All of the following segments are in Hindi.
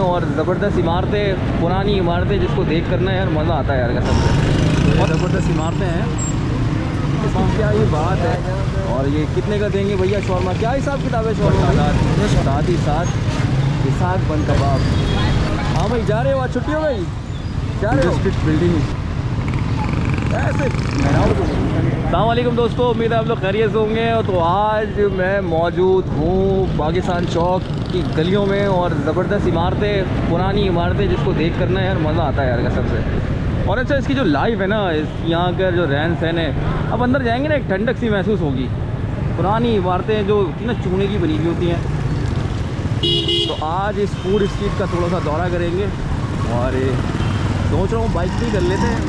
और ज़बरदस्त इमारतें, पुरानी इमारतें जिसको देख करना यार मज़ा आता है यार कसम से। और ज़बरदस्त इमारतें हैं, इसकी क्या ही बात है। और ये कितने का देंगे भैया शौरमा? क्या हिसाब किताब है शौरमा? साथ ही साथ इसाक बन कबाब। हाँ भाई जा रहे हो, आज छुट्टी हो गई? जा रहे हो? डिस्ट्रिक्ट बिल्डिंग ऐसे। अस्सलामुअलैकुम दोस्तों, उम्मीद है आप लोग खैरियत से होंगे। तो आज मैं मौजूद हूँ पाकिस्तान चौक की गलियों में, और ज़बरदस्त इमारतें, पुरानी इमारतें जिसको देख करना यार मज़ा आता है यार कसम से। और अच्छा, इसकी जो लाइफ है ना, यहाँ का जो रहन सहन है, अब अंदर जाएंगे ना एक ठंडक सी महसूस होगी। पुरानी इमारतें जो ना चूने की बनी हुई होती हैं। तो आज इस फूड स्ट्रीट का थोड़ा सा दौरा करेंगे, और सोच रहा हूँ बाइक भी कर लेते हैं।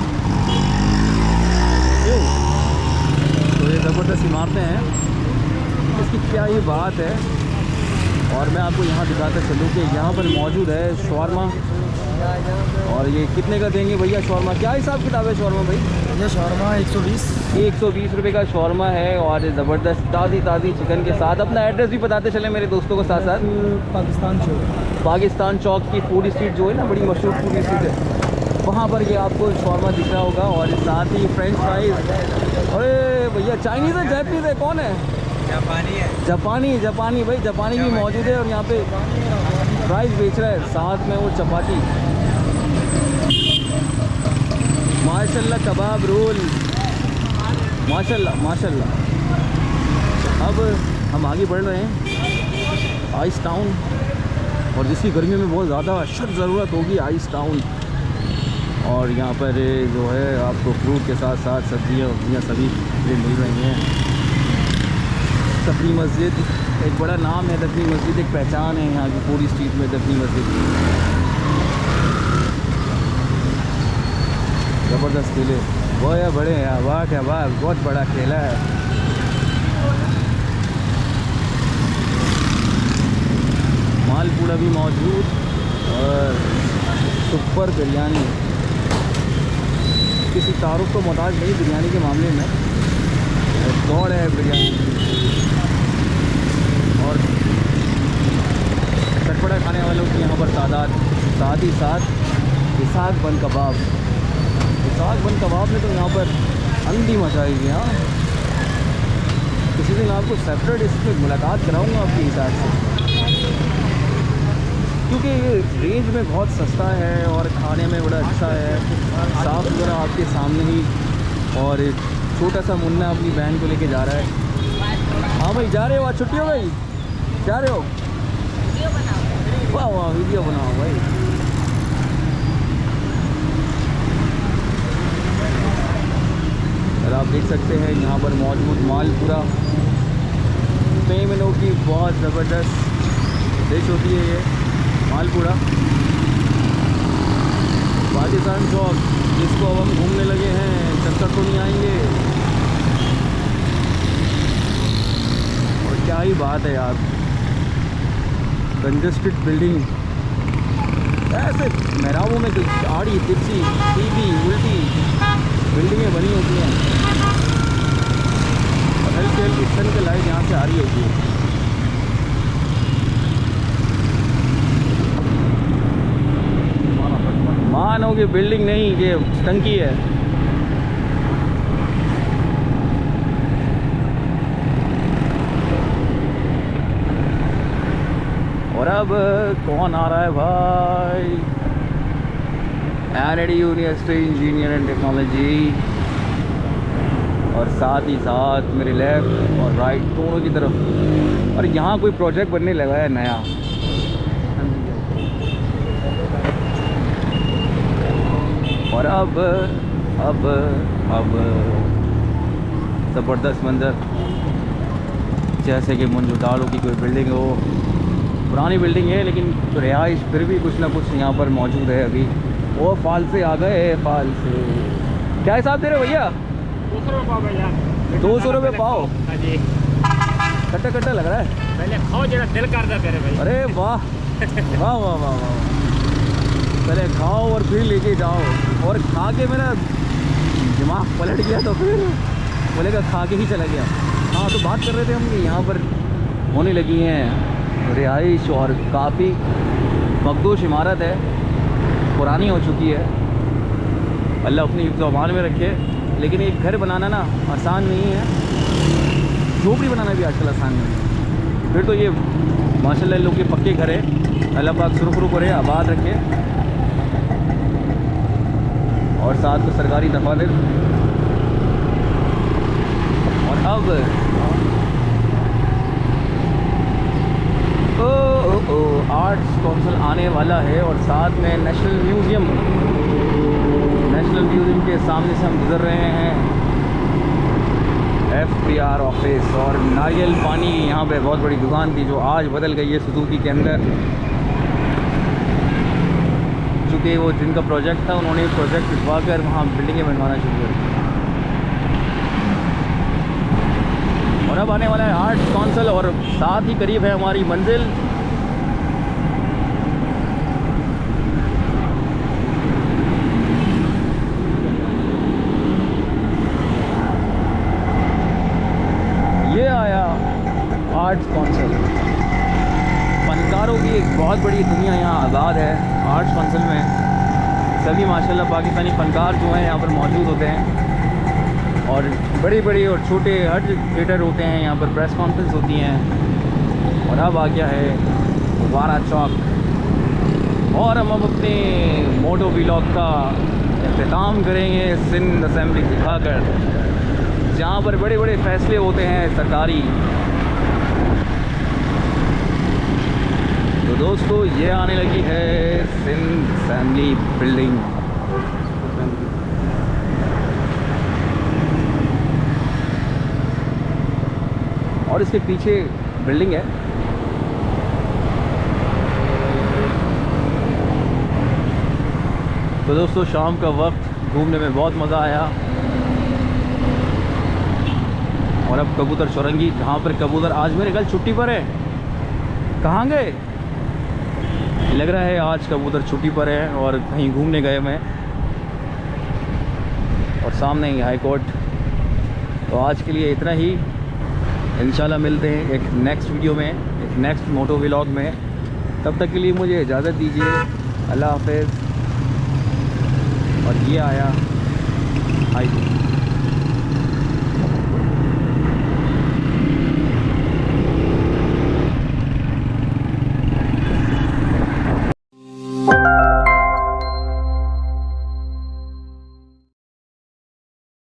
तो ये ज़बरदस्त इमारतें हैं, इसकी क्या ही बात है। और मैं आपको यहाँ दिखाता चलूँ कि यहाँ पर मौजूद है शौरमा। और ये कितने का देंगे भैया शौरमा? क्या हिसाब किताब है शौरमा भाई? ये शौरमा 120 रुपये का शौरमा है। और ज़बरदस्त ताज़ी चिकन के साथ। अपना एड्रेस भी बताते चले मेरे दोस्तों को साथ साथ। पाकिस्तान चौक की फूड स्ट्रीट जो है ना, बड़ी मशहूर फूड स्ट्रीट है, वहाँ पर ये आपको शौरमा दिख रहा होगा। और साथ ही फ्रेंच फ्राइज़। अरे भैया चाइनीज़ है, जैपनीज़ है, कौन है? जापानी है। जापानी भाई, जापानी भी मौजूद है। और यहाँ पे फ्राइज़ बेच रहा है, साथ में वो चपाती। माशाल्लाह कबाब रोल, माशाल्लाह। अब हम आगे बढ़ रहे हैं आइस टाउन, और जिसकी गर्मियों में बहुत ज़्यादा सख्त ज़रूरत होगी आइस टाउन। और यहाँ पर जो है आपको फ्रूट के साथ साथ सब्जियाँ सभी ये मिल रही हैं। दफनी मस्जिद एक बड़ा नाम है, दफनी मस्जिद एक पहचान है यहाँ की पूरी स्ट्रीट में, दफनी मस्जिद। ज़बरदस्त किले वो या बड़े हैं, वाह क्या वाह, बहुत बड़ा किला है। मालपूड़ा भी मौजूद, और सुपर बिरयानी। किसी तारुफ को मोहताज नहीं बिरयानी के मामले में, दौड़ है बिरयानी। और चटपटा खाने वालों की यहाँ पर तादाद। साथ ही साथ इसाक बन कबाब। इसाक बन कबाब में तो यहाँ पर अंधी मचाएगी। हाँ, किसी दिन आपको सेपरेट इसमें मुलाकात कराऊंगा आपके हिसाब से, क्योंकि ये रेंज में बहुत सस्ता है और खाने में बड़ा अच्छा है, साफ़ सुथरा आपके सामने ही। और एक छोटा सा मुन्ना अपनी बहन को लेके जा रहा है। हाँ भाई जा रहे हो, आज छुट्टी हो गई? जा रहे हो? वाह वाह, वीडियो बनाओ भाई। और आप देख सकते हैं यहाँ पर मौजूद मालपूड़ा। मेमनों की बहुत ज़बरदस्त डिश होती है ये मालपूड़ा। पाकिस्तान चौक जिसको अब हम घूमने लगे हैं, चक्कर तो नहीं आएंगे। और क्या ही बात है यार, कंजस्टेड बिल्डिंग ऐसे मेहराबों में आड़ी तिरछी सीधी उल्टी बिल्डिंगें बनी होती हैं, और हल्की हल्की सन की लाइट यहाँ से आ रही होती है। मानो कि बिल्डिंग नहीं, ये टंकी है। और अब कौन आ रहा है भाई? N D university engineer and technology. और साथ ही साथ मेरे लेफ्ट और राइट दोनों की तरफ। और यहाँ कोई प्रोजेक्ट बनने लगा है नया। और अब ज़बरदस्त मंज़र, जैसे कि मंजूदारों की कोई बिल्डिंग हो। पुरानी बिल्डिंग है लेकिन रिहाइश फिर भी कुछ ना कुछ यहाँ पर मौजूद है अभी। वो फाल से आ गए, फाल से। क्या हिसाब दे रहे हो भैया? 200 रुपये पाव भैया। 200 रुपये पाव? हाँ जी। कट्टा कट्टा लग रहा है। पहले खाओ जरा, दिल करता तेरे भाई। अरे वाह वाह वाह वाह वाह। पहले खाओ और फिर लेके जाओ। और खा के मेरा दिमाग पलट गया, तो फिर बोलेगा खा के ही चला गया। हाँ, तो बात कर रहे थे हम कि यहाँ पर होने लगी हैं रिहाइश, और काफ़ी मखदूश इमारत है, पुरानी हो चुकी है, अल्लाह अपनी हिफ्ज़ अमान में रखे। लेकिन एक घर बनाना ना आसान नहीं है, झोपड़ी बनाना भी आजकल आसान नहीं है। फिर तो ये माशाल्लाह लोग के पक्के घर है, अल्लाह पाक सुरखरू करे, आबाद रखे। और साथ में सरकारी दफातर। और अब आर्ट्स काउंसिल आने वाला है और साथ में नेशनल म्यूज़ियम के सामने से हम गुज़र रहे हैं। FPR ऑफिस और नारियल पानी यहाँ पे बहुत बड़ी दुकान थी जो आज बदल गई है सुजुकी के अंदर, चूँकि वो जिनका प्रोजेक्ट था उन्होंने प्रोजेक्ट भिजवा कर वहाँ बिल्डिंगें बनवाना शुरू कर दी। और अब आने वाला है आर्ट्स काउंसिल और साथ ही करीब है हमारी मंजिल। ये आया आर्ट्स काउंसिल। फनकारों की एक बहुत बड़ी दुनिया यहाँ आज़ाद है आर्ट्स काउंसिल में। सभी माशाल्लाह पाकिस्तानी फनकार जो हैं यहाँ पर मौजूद होते हैं और बड़ी बड़ी और छोटे हर थिएटर होते हैं यहाँ पर, प्रेस कॉन्फ्रेंस होती हैं। और अब आ गया है वारा चौक और हम अब अपने मोटो व्लॉग का इख्तिताम करेंगे सिंध असेंबली दिखाकर, जहाँ पर बड़े बड़े फैसले होते हैं सरकारी। तो दोस्तों ये आने लगी है सिंध असेंबली बिल्डिंग। और इसके पीछे बिल्डिंग है। तो दोस्तों शाम का वक्त घूमने में बहुत मज़ा आया। और अब कबूतर चौरंगी, जहाँ पर कबूतर आज मेरे कल छुट्टी पर है। कहाँ गए? लग रहा है आज कबूतर छुट्टी पर है और कहीं घूमने गए मैं। और सामने ही हाई कोर्ट। तो आज के लिए इतना ही, इंशाल्लाह मिलते हैं एक नेक्स्ट वीडियो में, एक नेक्स्ट मोटो व्लॉग में। तब तक के लिए मुझे इजाज़त दीजिए, अल्लाह हाफ़िज़। और ये आया हाई कोर्ट।